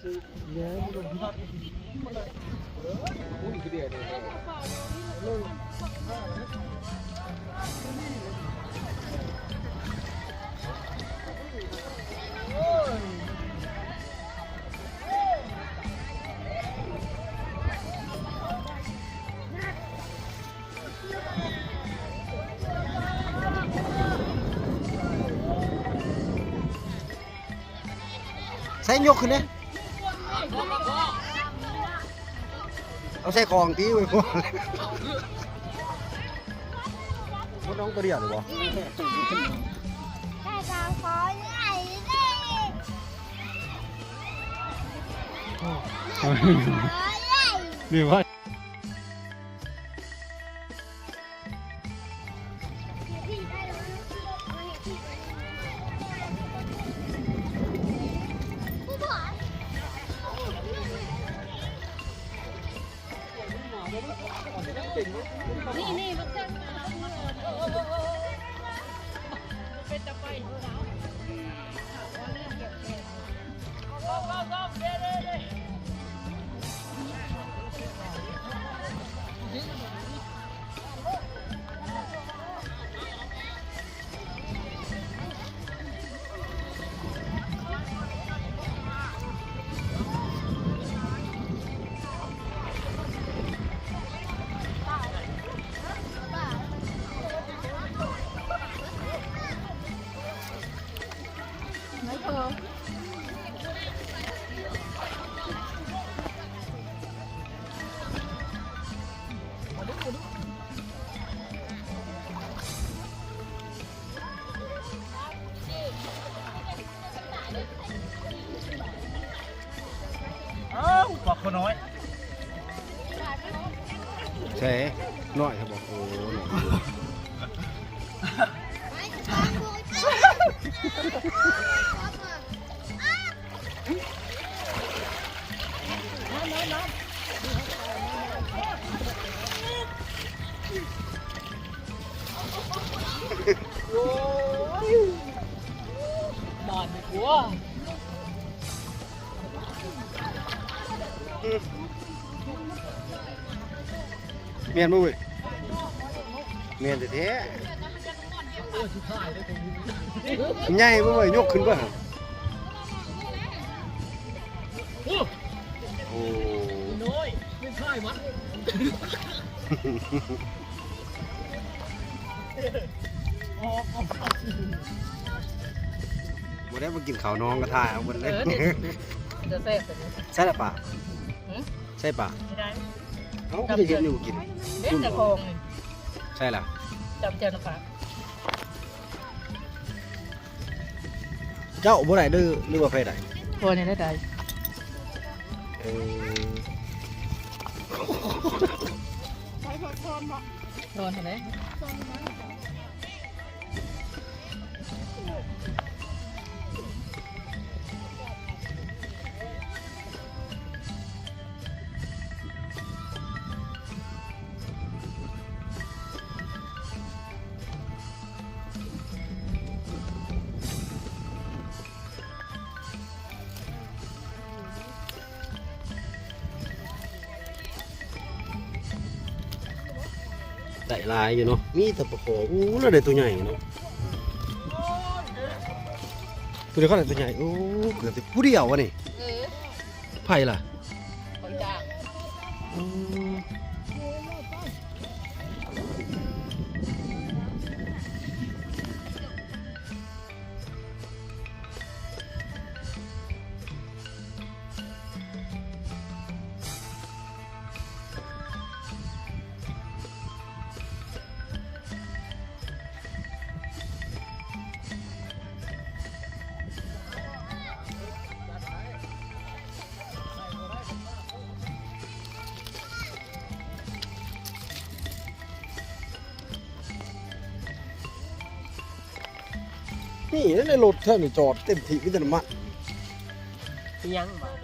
ใส่ยกขึ้นเนี่ยเอาใส่ของตีไว้พวกน้องตัวเดียวหรือเปล่านี่ว่านี่มันจะเป็นตะไปไม่พอบอกคนน้อยใช่หน่อยครับบอกโอ้นอนดีกว่า เมียนมั้ยเว้ยเมียนแท้ๆใหญ่มั้ยเว้ยยกขึ้นป่ะโอ้น้อยไม่ใช่มัน บ่ได้มากินข้าวน้องก็ท่าเอาหมดเลย จะแซ่บ ใช่หรือเปล่าใช่ป่ะ ไม่ได้ เอ้าจะเห็นอยู่กิน เด็ดจะคง ใช่ล่ะ จำเจ้านะคะ เจ้าบ่ได้ดื้อหรือว่าไฟได้ ตัวนี้ได้ใด เออ โดนเห็นไหม ได้ลายอยู่เนาะมีแต่ปลาขออู้แล้วได้ตัวใหญ่เนาะตัวเดียวก็ได้ตัวใหญ่โอ้เกือบจะผู้เดียววะนี่ไผ่ล่ะ คนจ้าง อืมนี่ในรถแท่นี่จอดเต็มที่มิตรน้ำมัน ยังบ่